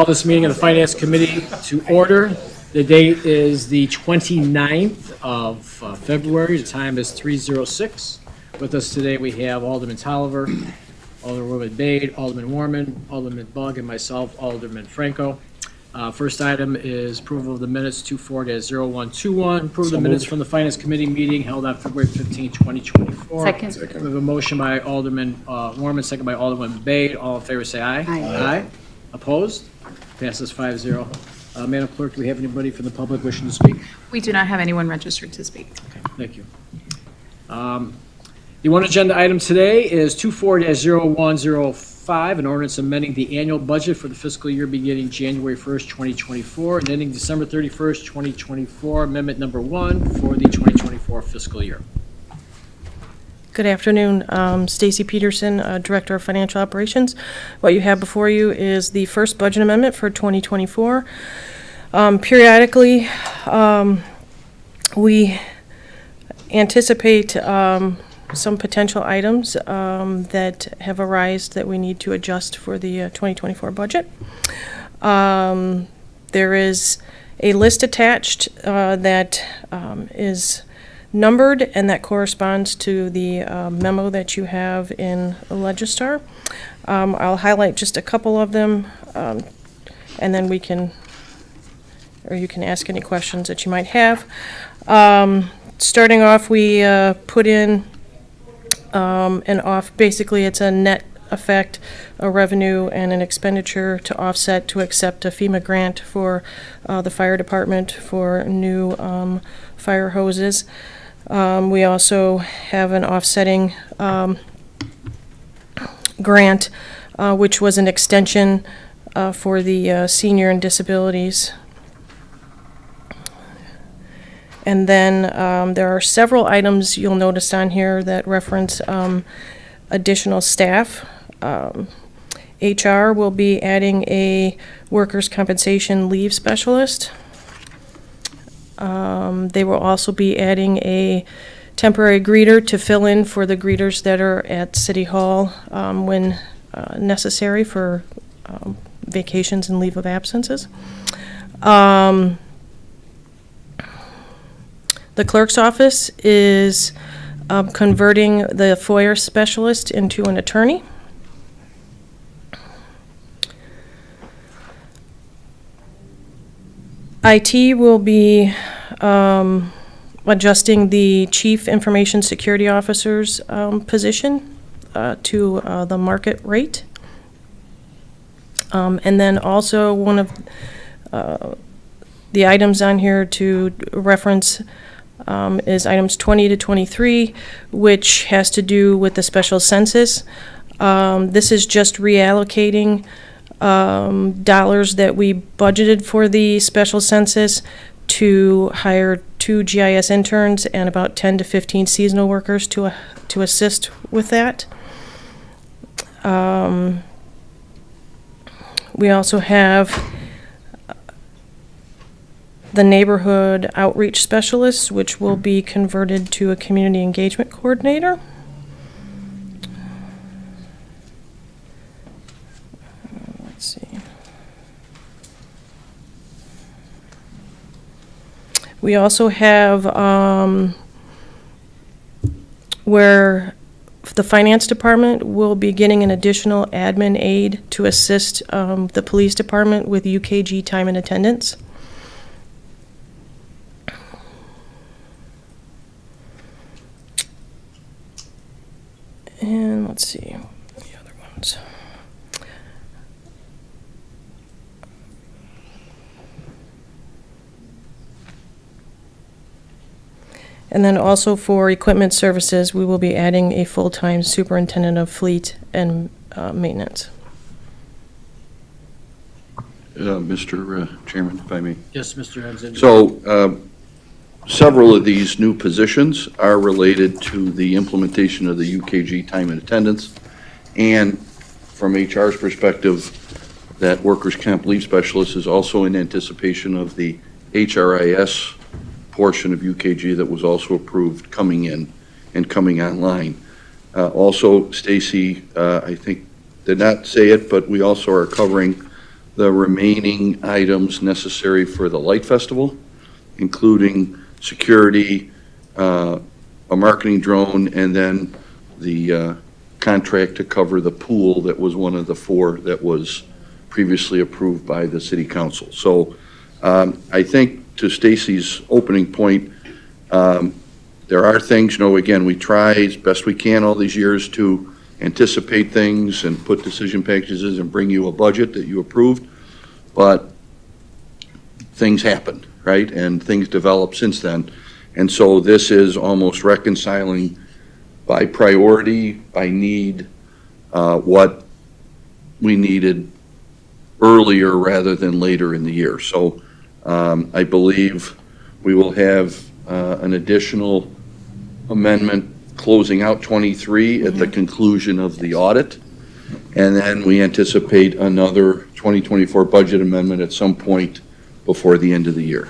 Call this meeting of the Finance Committee to order. The date is the 29th of February. The time is 3:06. With us today, we have Alderman Tolliver, Alderwoman Bade, Alderman Warman, Alderman Bug, and myself, Alderman Franco. First item is approval of the minutes 24-0121. Approve the minutes from the Finance Committee meeting held on February 15, 2024. Second. We have a motion by Alderman Warman, second by Alderman Bade. All in favor, say aye. Aye. Opposed? Passes 5-0. Madam Clerk, do we have anybody from the public wishing to speak? We do not have anyone registered to speak. Thank you. The one agenda item today is 24-0105, an ordinance amending the annual budget for the fiscal year beginning January 1st, 2024, and ending December 31st, 2024, amendment number 1 for the 2024 fiscal year. Good afternoon. Stacy Peterson, Director of Financial Operations. What you have before you is the first budget amendment for 2024. Periodically, we anticipate some potential items that have arisen that we need to adjust for the 2024 budget. There is a list attached that is numbered, and that corresponds to the memo that you have in the Legistar. I'll highlight just a couple of them, and then we can, or you can ask any questions that you might have. Starting off, we put in basically it's a net effect, a revenue and an expenditure to offset to accept a FEMA grant for the fire department for new fire hoses. We also have an offsetting grant, which was an extension for the senior and disabilities. And then there are several items you'll notice on here that reference additional staff. HR will be adding a workers' compensation leave specialist. They will also be adding a temporary greeter to fill in for the greeters that are at City Hall when necessary for vacations and leave of absences. The clerk's office is converting the FOIA specialist into an attorney. IT will be adjusting the Chief Information Security Officer's position to the market rate. And then also one of the items on here to reference is items 20 to 23, which has to do with the special census. This is just reallocating dollars that we budgeted for the special census to hire 2 GIS interns and about 10 to 15 seasonal workers to assist with that. We also have the neighborhood outreach specialist, which will be converted to a community engagement coordinator. Let's see. We also have where the finance department will be getting an additional admin aid to assist the police department with UKG time and attendance. And let's see the other ones. And then also for equipment services, we will be adding a full-time superintendent of fleet and maintenance. Mr. Chairman, if I may. Yes, Mr. Hudson. So several of these new positions are related to the implementation of the UKG time and attendance. And from HR's perspective, that workers' comp leave specialist is also in anticipation of the HRIS portion of UKG that was also approved coming in and coming online. Also, Stacy, I think, did not say it, but we also are covering the remaining items necessary for the Light Festival, including security, a marketing drone, and then the contract to cover the pool that was one of the 4 that was previously approved by the city council. So I think to Stacy's opening point, there are things, again, we try as best we can all these years to anticipate things and put decision packages and bring you a budget that you approved, but things happen, right? And things develop since then. And so this is almost reconciling by priority, by need, what we needed earlier rather than later in the year. So I believe we will have an additional amendment closing out 23 at the conclusion of the audit. And then we anticipate another 2024 budget amendment at some point before the end of the year.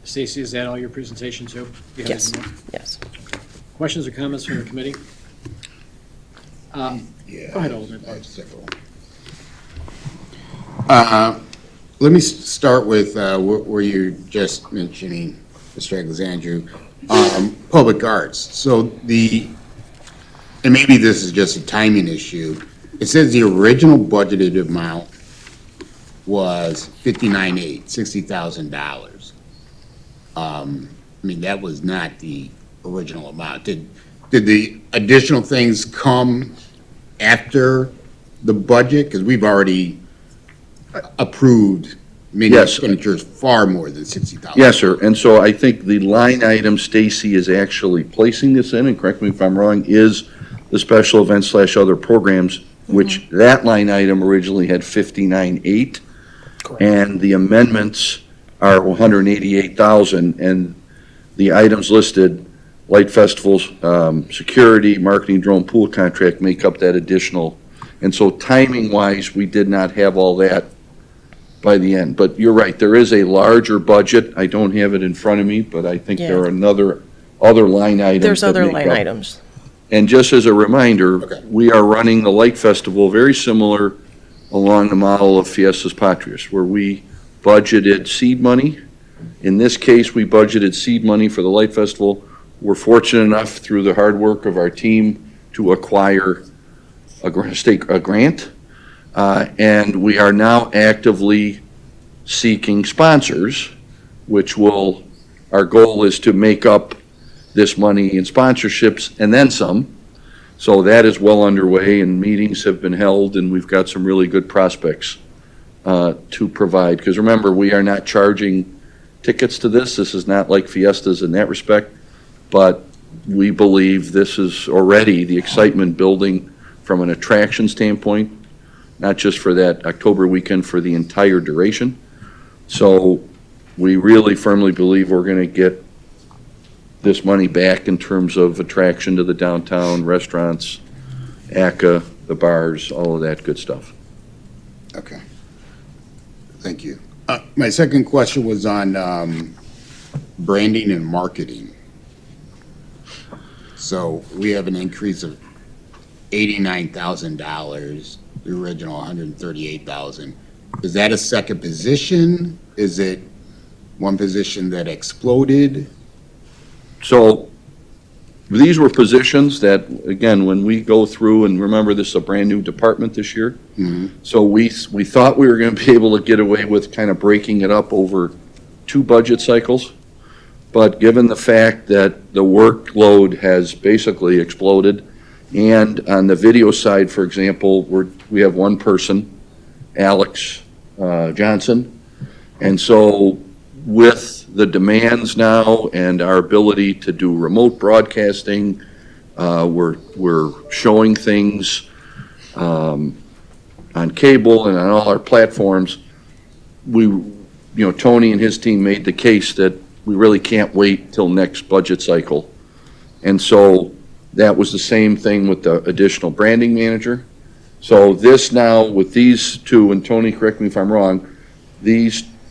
Stacy, is that all your presentation too? You have Yes, anything more? yes. Questions or comments from the committee? Yeah. Go ahead, Alderman. I have several. Let me start with where you're just mentioning, Mr. Alexandru, public arts. So and maybe this is just a timing issue, it says the original budgeted amount was $59,860,000. I mean, that was not the original amount. Did the additional things come after the budget? Because we've already approved many Yes. expenditures far more than $60,000. Yes, sir. And so I think the line item Stacy is actually placing this in, and correct me if I'm wrong, is the special events / other programs, which that line item originally had 59.8. And the amendments are 188,000, and the items listed, Light Festivals, security, marketing drone pool contract make up that additional. And so timing-wise, we did not have all that by the end. But you're right, there is a larger budget. I don't have it in front of me, but I think there are other line items. There's that other make line up. items. And just as a reminder, Okay. we are running the Light Festival very similar along the model of Fiestas Patrias, where we budgeted seed money. In this case, we budgeted seed money for the Light Festival. We're fortunate enough, through the hard work of our team, to acquire a grant. And we are now actively seeking sponsors, our goal is to make up this money in sponsorships and then some. So that is well underway, and meetings have been held, and we've got some really good prospects to provide. Because remember, we are not charging tickets to this. This is not like Fiestas in that respect, but we believe this is already the excitement building from an attraction standpoint, not just for that October weekend, for the entire duration. So we really firmly believe we're going to get this money back in terms of attraction to the downtown, restaurants, ACA, the bars, all of that good stuff. Okay. Thank you. My second question was on branding and marketing. So we have an increase of $89,000, the original $138,000. Is that a second position? Is it one position that exploded? So these were positions that, again, when we go through, and remember, this is a brand-new department this year. So we thought we were going to be able to get away with kind of breaking it up over 2 budget cycles. But given the fact that the workload has basically exploded, and on the video side, for example, we have one person, Alex Johnson. And so with the demands now and our ability to do remote broadcasting, we're showing things on cable and on all our platforms. Tony and his team made the case that we really can't wait till next budget cycle. And so that was the same thing with the additional branding manager. So this now, with these 2, and Tony, correct me if I'm wrong,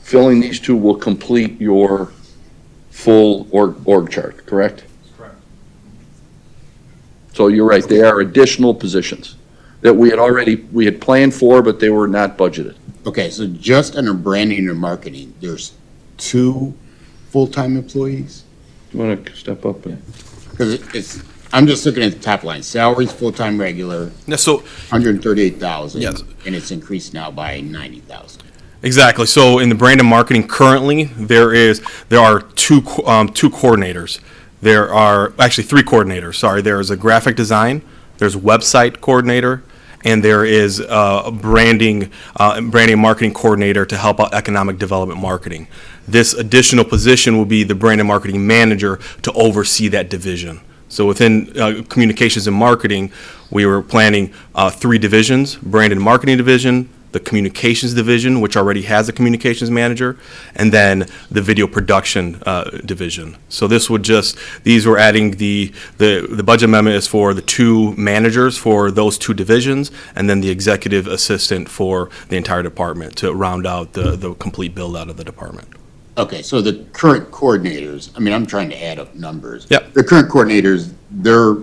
filling these 2 will complete your full org chart, correct? Correct. So you're right, they are additional positions. that we had planned for, but they were not budgeted. Okay, so just under branding and marketing, there's 2 full-time employees? Do you want to step up? Because I'm just looking at the top line, salaries, full-time regular, Yeah, so 138,000. Yes. And it's increased now by 90,000. exactly. So in the brand and marketing currently, there are two coordinators. There are actually 3 coordinators. Sorry, there is a graphic design, there's website coordinator, and there is a branding and marketing coordinator to help out economic development marketing. This additional position will be the brand and marketing manager to oversee that division. So within communications and marketing, we were planning 3 divisions: brand and marketing division, the communications division, which already has a communications manager, and then the video production division. So this would these were adding the budget amendment is for the 2 managers for those 2 divisions, and then the executive assistant for the entire department to round out the complete build out of the department. Okay, so the current coordinators, I mean, I'm trying to add up numbers. Yep. The current coordinators, their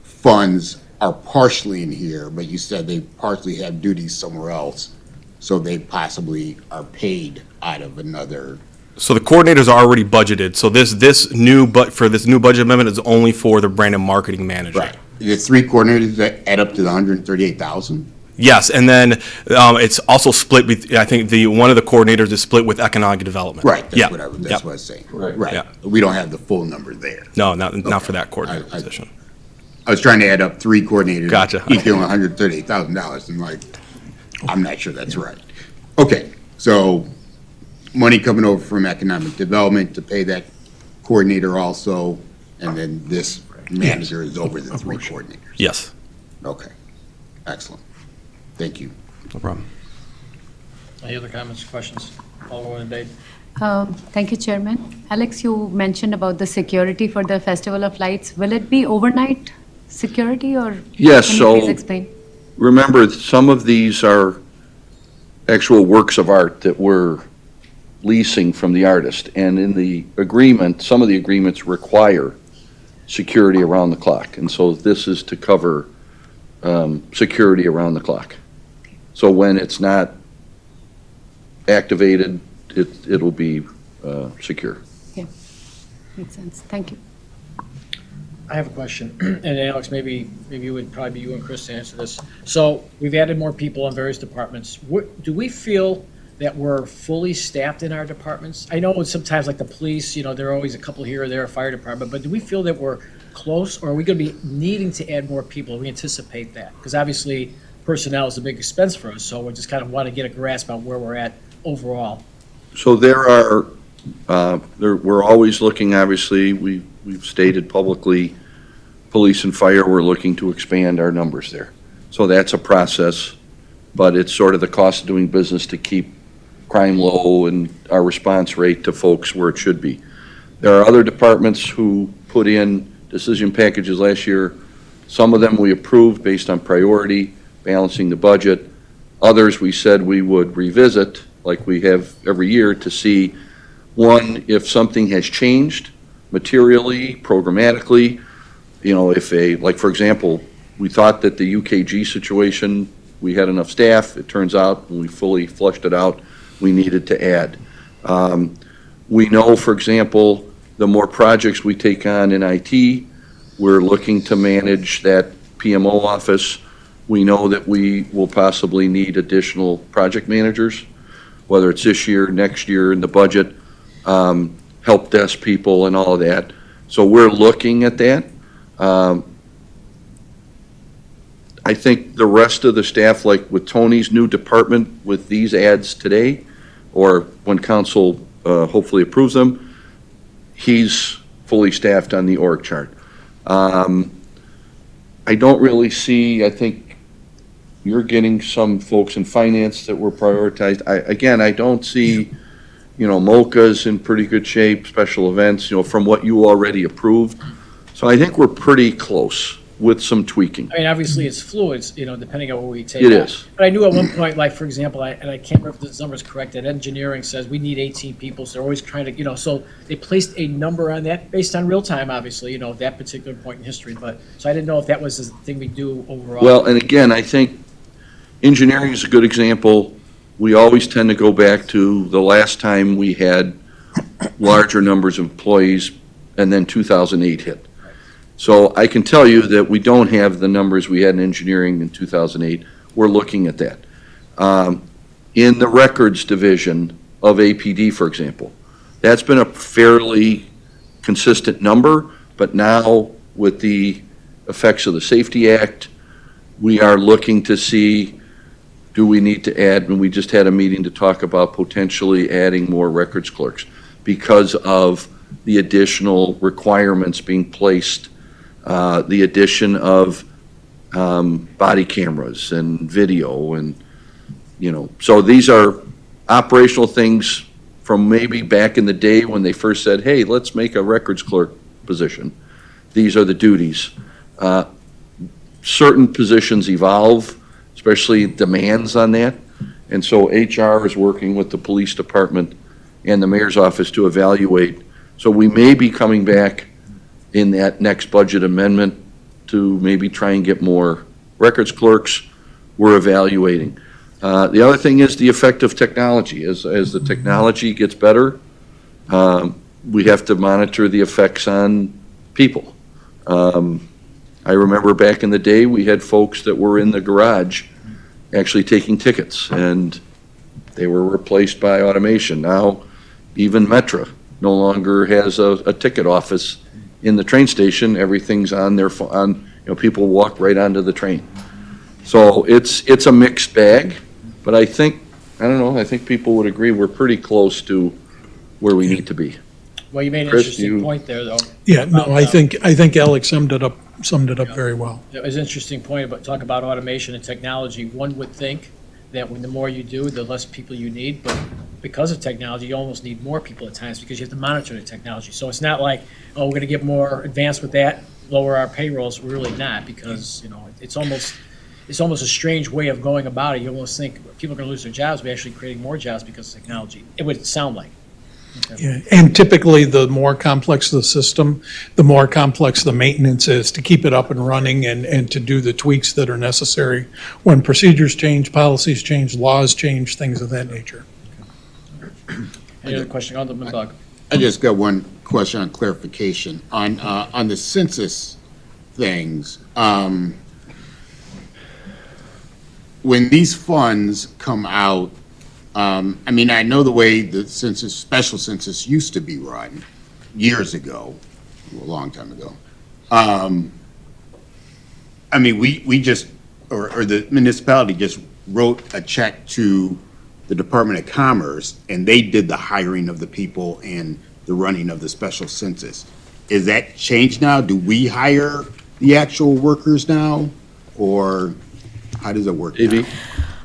funds are partially in here, but you said they partially have duties somewhere else, so they possibly are paid out of another. So the coordinators are already budgeted. So this new budget amendment is only for the brand and marketing manager. Right. The 3 coordinators that add up to the 138,000? Yes, and then it's also split with, I think one of the coordinators is split with economic development. Right, Yeah. that's Yep. what I was saying. Right. Yeah. We don't have the full number there. No, not for that I- coordinator position. I was trying to add up 3 coordinators. Gotcha. Equaling $138,000, and I'm not sure that's right. Okay, so money coming over from economic development to pay that coordinator also, and then this manager is over the 3 coordinators. Yes, Okay, excellent. Thank you. no problem. Any other comments, questions? Alderwoman Dade? Thank you, Chairman. Alex, you mentioned about the security for the Festival of Lights. Will it be overnight security, or Yes, can you so please explain? remember, some of these are actual works of art that we're leasing from the artist. And in the agreement, some of the agreements require security around the clock. And so this is to cover security around the clock. So when it's not activated, it'll be secure. Makes sense. Thank you. I have a question, and Alex, maybe it would probably be you and Chris to answer this. So we've added more people in various departments. Do we feel that we're fully staffed in our departments? I know sometimes like the police, there are always a couple here or there, fire department, but do we feel that we're close, or are we going to be needing to add more people? We anticipate that, because obviously personnel is a big expense for us, so we just kind of want to get a grasp on where we're at overall. So we're always looking, obviously, we've stated publicly, police and fire, we're looking to expand our numbers there. So that's a process, but it's sort of the cost of doing business to keep crime low and our response rate to folks where it should be. There are other departments who put in decision packages last year. Some of them we approved based on priority, balancing the budget. Others we said we would revisit, like we have every year, to see, one, if something has changed materially, programmatically, like for example, we thought that the UKG situation, we had enough staff. It turns out when we fully flushed it out, we needed to add. We know, for example, the more projects we take on in IT, we're looking to manage that PMO office. We know that we will possibly need additional project managers, whether it's this year, next year in the budget, help desk people and all of that. So we're looking at that. I think the rest of the staff, like with Tony's new department, with these ads today, or when council hopefully approves them, he's fully staffed on the org chart. I don't really see, I think you're getting some folks in finance that were prioritized. I don't see, MOCA's in pretty good shape, special events, from what you already approved. So I think we're pretty close. with some tweaking. I mean, obviously, it's fluid, depending on what we take. It on. is. But I knew at one point, like, for example, and I can't remember if this number is correct, that engineering says we need 18 people, so they're always trying to, so they placed a number on that based on real time, obviously, at that particular point in history. But, so I didn't know if that was the thing we do overall. Well, and again, I think engineering is a good example. We always tend to go back to the last time we had larger numbers of employees, and then 2008 hit. So I can tell you that we don't have the numbers we had in engineering in 2008. We're looking at that. In the records division of APD, for example, that's been a fairly consistent number, but now with the effects of the Safety Act, we are looking to see, do we need to add, and we just had a meeting to talk about potentially adding more records clerks because of the additional requirements being placed, the addition of body cameras and video and, so these are operational things from maybe back in the day when they first said, hey, let's make a records clerk position. These are the duties. Certain positions evolve, especially demands on that. And so HR is working with the police department and the mayor's office to evaluate. So we may be coming back in that next budget amendment to maybe try and get more records clerks. We're evaluating. The other thing is the effect of technology. As the technology gets better, we have to monitor the effects on people. I remember back in the day, we had folks that were in the garage actually taking tickets, and they were replaced by automation. Now, even Metra no longer has a ticket office in the train station. Everything's on their phone. People walk right onto the train. So it's a mixed bag, but I think people would agree we're pretty close to where we need to be. Well, you made an Chris, interesting point there, though. Yeah, no, I think Alex summed it up very well. It was an interesting point about, talk about automation and technology. One would think that when the more you do, the less people you need, but because of technology, you almost need more people at times because you have to monitor the technology. So it's not like, oh, we're gonna get more advanced with that, lower our payrolls. We're really not, because, it's almost a strange way of going about it. You almost think people are gonna lose their jobs. We're actually creating more jobs because of technology. It would sound like. Yeah, and typically, the more complex the system, the more complex the maintenance is to keep it up and running and to do the tweaks that are necessary when procedures change, policies change, laws change, things of that nature. Any other question? Alderman Bug. I just got one question on clarification. On the census things, when these funds come out, I know the way the census, special census used to be run years ago, a long time ago. We just, or the municipality just wrote a check to the Department of Commerce, and they did the hiring of the people and the running of the special census. Is that changed now? Do we hire the actual workers now, or how does it work now? AV?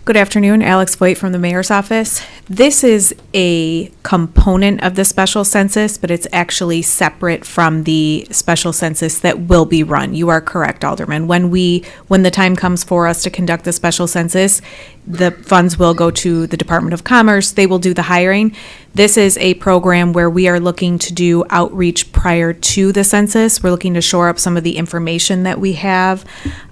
Good afternoon, Alex Voigt from the Mayor's Office. This is a component of the special census, but it's actually separate from the special census that will be run. You are correct, Alderman. When the time comes for us to conduct the special census, the funds will go to the Department of Commerce. They will do the hiring. This is a program where we are looking to do outreach prior to the census. We're looking to shore up some of the information that we have.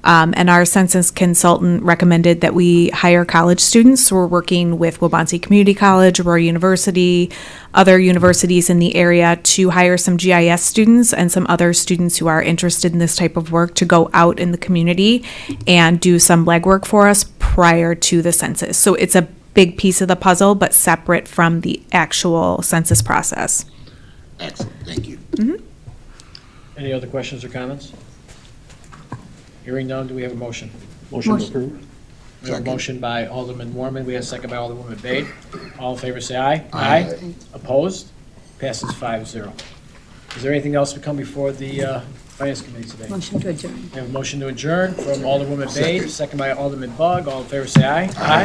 And our census consultant recommended that we hire college students. So we're working with Waubonsee Community College, Aurora University, other universities in the area to hire some GIS students and some other students who are interested in this type of work to go out in the community and do some legwork for us prior to the census. So it's a big piece of the puzzle, but separate from the actual census process. Excellent, thank you. Any other questions or comments? Hearing none, do we have a motion? Motion. We have a motion by Alderman Warman. We have a second by Alderwoman Bade. All in favor, say aye. Aye. Opposed? Passes 5-0. Is there anything else to come before the Finance Committee today? Motion to adjourn. We have a motion to adjourn from Alderwoman Bade, second by Alderman Bug. All in favor, say aye. Aye.